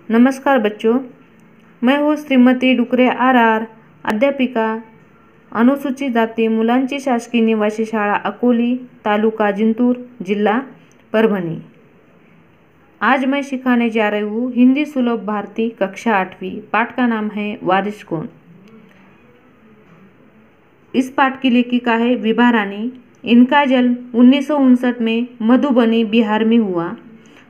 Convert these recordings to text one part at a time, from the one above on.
नमस्कार बच्चों, मैं हूँ श्रीमती डुकरे आर, अध्यापिका, अनुसूचित जाती मुलांची शासकीय निवासी शाळा अकोली, तालुका जिंतूर, जिला परभणी। आज मैं सिखाने जा रही हूँ हिंदी सुलभ भारती कक्षा 8वीं। पाठ का नाम है वारिस कौन। इस पाठ की लेखिका है विभा रानी। इनका जन्म 1959 में मधुबनी, बिहार में हुआ।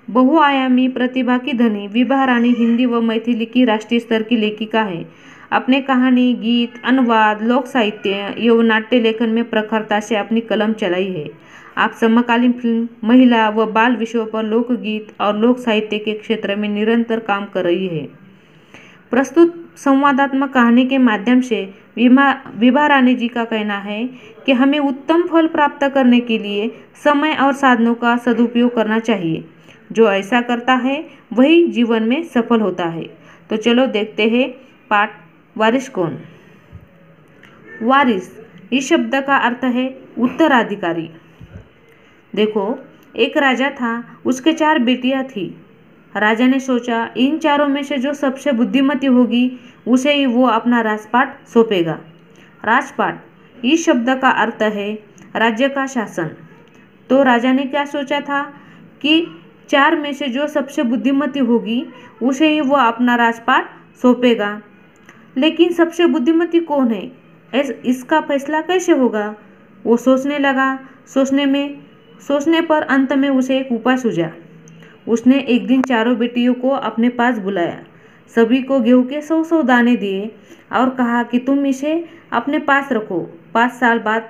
बहुआयामी प्रतिभा की धनी विभा रानी हिंदी व मैथिली की राष्ट्रीय स्तर की लेखिका है। अपने कहानी, गीत, अनुवाद, लोक साहित्य एवं नाट्य लेखन में प्रखरता से अपनी कलम चलाई है। आप समकालीन फिल्म, महिला व बाल विषयों पर लोकगीत और लोक साहित्य के क्षेत्र में निरंतर काम कर रही है। प्रस्तुत संवादात्मक कहानी के माध्यम से विभा रानी जी का कहना है कि हमें उत्तम फल प्राप्त करने के लिए समय और साधनों का सदुपयोग करना चाहिए। जो ऐसा करता है वही जीवन में सफल होता है। तो चलो देखते हैं पाठ वारिस कौन। वारिस इस शब्द का अर्थ है उत्तराधिकारी। देखो, एक राजा था, उसके 4 बेटियां थी। राजा ने सोचा इन चारों में से जो सबसे बुद्धिमती होगी उसे ही वो अपना राजपाट सौंपेगा। राजपाट इस शब्द का अर्थ है राज्य का शासन। तो राजा ने क्या सोचा था कि 4 में से जो सबसे बुद्धिमती होगी उसे ही वो अपना राजपाट सौंपेगा। लेकिन सबसे बुद्धिमती कौन है, इसका फैसला कैसे होगा? वो सोचने लगा। सोचने पर अंत में उसे एक उपाय सूझा। उसने एक दिन चारों बेटियों को अपने पास बुलाया, सभी को गेहूं के 100-100 दाने दिए और कहा कि तुम इसे अपने पास रखो। 5 साल बाद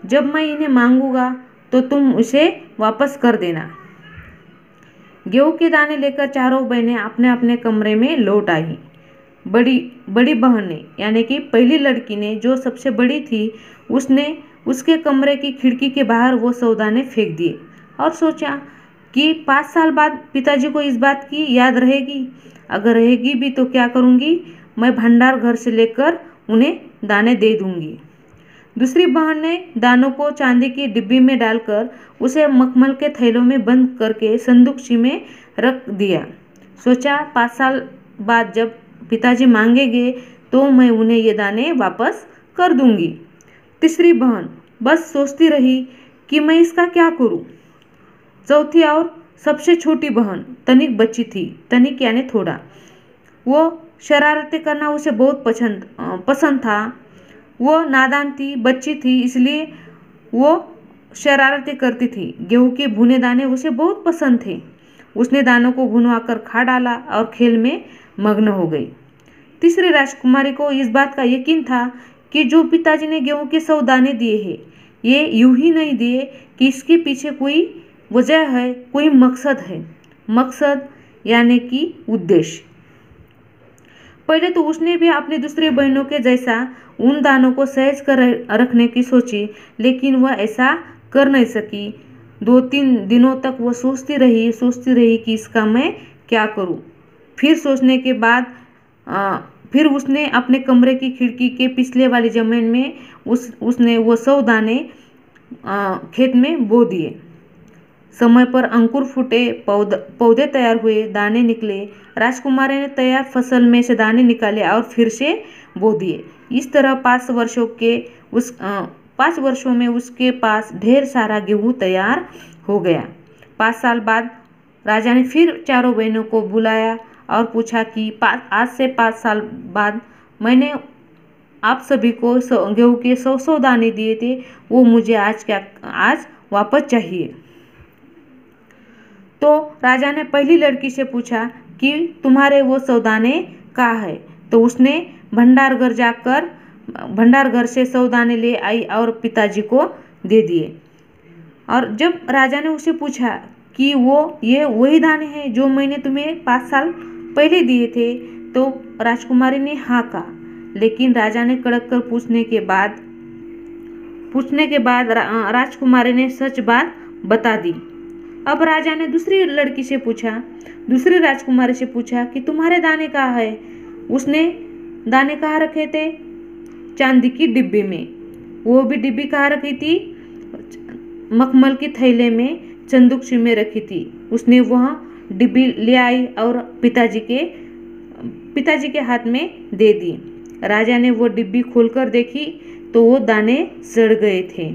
जब मैं इन्हें मांगूंगा तो तुम इसे वापस कर देना। गेहूं के दाने लेकर चारों बहनें अपने अपने कमरे में लौट आई। बड़ी बहन ने, यानी कि पहली लड़की ने, जो सबसे बड़ी थी, उसने उसके कमरे की खिड़की के बाहर वो 100 दाने फेंक दिए और सोचा कि 5 साल बाद पिताजी को इस बात की याद रहेगी। अगर रहेगी भी तो क्या करूँगी, मैं भंडार घर से लेकर उन्हें दाने दे दूँगी। दूसरी बहन ने दानों को चांदी की डिब्बी में डालकर उसे मखमल के थैलों में बंद करके संदूकची में रख दिया। सोचा 5 साल बाद जब पिताजी मांगेंगे तो मैं उन्हें ये दाने वापस कर दूंगी। तीसरी बहन बस सोचती रही कि मैं इसका क्या करूं। चौथी और सबसे छोटी बहन तनिक बच्ची थी। तनिक यानी थोड़ा। वो शरारतें करना उसे बहुत पसंद था। वो नादान थी, बच्ची थी, इसलिए वो शरारतें करती थी। गेहूं के भुने दाने उसे बहुत पसंद थे। उसने दानों को भुनवाकर खा डाला और खेल में मग्न हो गई। तीसरी राजकुमारी को इस बात का यकीन था कि जो पिताजी ने गेहूं के 100 दाने दिए हैं, ये यूं ही नहीं दिए कि इसके पीछे कोई वजह है, कोई मकसद है। मकसद यानी कि उद्देश्य। पहले तो उसने भी अपनी दूसरी बहनों के जैसा उन दानों को सहेज कर रखने की सोची, लेकिन वह ऐसा कर नहीं सकी। 2-3 दिनों तक वह सोचती रही कि इसका मैं क्या करूं। फिर सोचने के बाद फिर उसने अपने कमरे की खिड़की के पिछले वाली जमीन में उसने वो 100 दाने खेत में बो दिए। समय पर अंकुर फूटे, पौधे तैयार हुए, दाने निकले। राजकुमारी ने तैयार फसल में से दाने निकाले और फिर से बो दिए। इस तरह 5 वर्षों में उसके पास ढेर सारा गेहूं तैयार हो गया। 5 साल बाद राजा ने फिर चारों बहनों को बुलाया और पूछा कि आज से 5 साल बाद मैंने आप सभी को गेहूं के 100-100 दाने दिए थे, वो मुझे आज वापस चाहिए। तो राजा ने पहली लड़की से पूछा कि तुम्हारे वो 100 दाने कहाँ है? तो उसने भंडार घर से 100 दाने ले आई और पिताजी को दे दिए। और जब राजा ने उसे पूछा कि ये वही दाने हैं जो मैंने तुम्हें 5 साल पहले दिए थे, तो राजकुमारी ने हाँ कहा। लेकिन राजा ने कड़क कर पूछने के बाद राजकुमारी ने सच बात बता दी। अब राजा ने दूसरी राजकुमारी से पूछा कि तुम्हारे दाने कहाँ है? उसने दाने कहाँ रखे थे? चांदी की डिब्बी में। वो भी डिब्बी कहाँ रखी थी? मखमल की थैले में संदूकची में रखी थी। उसने वहाँ डिब्बी ले आई और पिताजी के हाथ में दे दी। राजा ने वो डिब्बी खोलकर देखी तो वो दाने सड़ गए थे।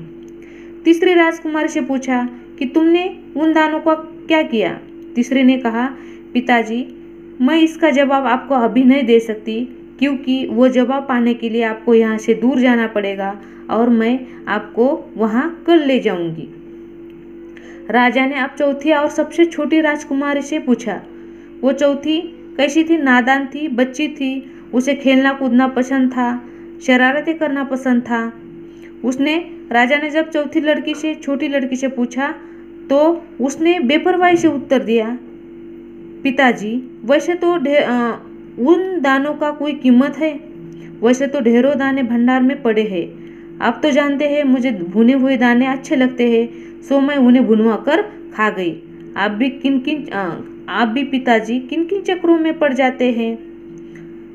तीसरे राजकुमार से पूछा कि तुमने उन दानों का क्या किया? तीसरे ने कहा, पिताजी, मैं इसका जवाब आपको अभी नहीं दे सकती, क्योंकि वो जवाब पाने के लिए आपको यहाँ से दूर जाना पड़ेगा और मैं आपको वहाँ कल ले जाऊंगी। राजा ने अब चौथी और सबसे छोटी राजकुमारी से पूछा। वो चौथी कैसी थी? नादान थी, बच्ची थी। उसे खेलना कूदना पसंद था, शरारतें करना पसंद था। राजा ने जब छोटी लड़की से पूछा तो उसने बेपरवाही से उत्तर दिया, पिताजी, वैसे तो उन दानों का कोई कीमत है? वैसे तो ढेरों दाने भंडार में पड़े हैं। आप तो जानते हैं मुझे भुने हुए दाने अच्छे लगते हैं, सो मैं उन्हें भुनवा कर खा गई। आप भी पिताजी किन किन चक्रों में पड़ जाते हैं?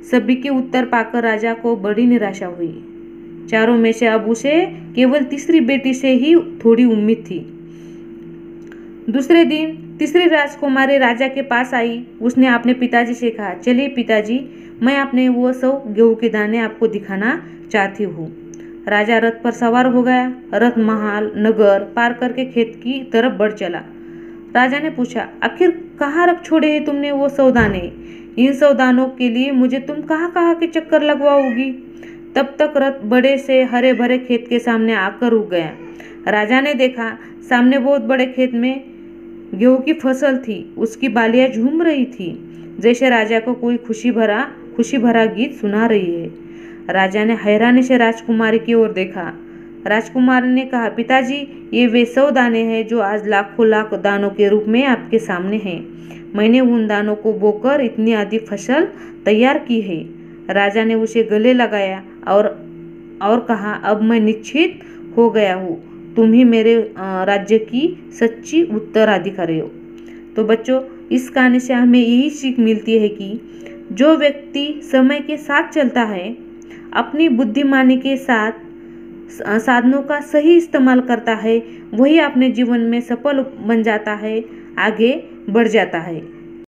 सभी के उत्तर पाकर राजा को बड़ी निराशा हुई। चारों में से अब उसे केवल तीसरी बेटी से ही थोड़ी उम्मीद थी। दूसरे दिन तीसरी राजकुमारी राजा के पास आई। उसने अपने पिताजी से कहा, चलिए पिताजी, मैं अपने वो 100 गेहूं के दाने आपको दिखाना चाहती हूँ। राजा रथ पर सवार हो गया। रथ महल नगर पार करके खेत की तरफ बढ़ चला। राजा ने पूछा, आखिर कहाँ रख छोड़े हैं तुमने वो 100 दाने? इन 100 दानों के लिए मुझे तुम कहाँ कहाँ के चक्कर लगवाओगी? तब तक रथ बड़े से हरे भरे खेत के सामने आकर रुक गया। राजा ने देखा सामने बहुत बड़े खेत में गेहूं की फसल थी। उसकी बालियां झूम रही थी, जैसे राजा को कोई खुशी भरा गीत सुना रही है। राजा ने हैरानी से राजकुमारी की ओर देखा। राजकुमारी ने कहा, पिताजी, ये वे 100 दाने हैं जो आज लाखों लाख दानों के रूप में आपके सामने हैं। मैंने उन दानों को बोकर इतनी आधी फसल तैयार की है। राजा ने उसे गले लगाया और कहा, अब मैं निश्चित हो गया हूँ, तुम ही मेरे राज्य की सच्ची उत्तराधिकारी हो। तो बच्चों, इस कहानी से हमें यही सीख मिलती है कि जो व्यक्ति समय के साथ चलता है, अपनी बुद्धिमानी के साथ साधनों का सही इस्तेमाल करता है, वही अपने जीवन में सफल बन जाता है, आगे बढ़ जाता है।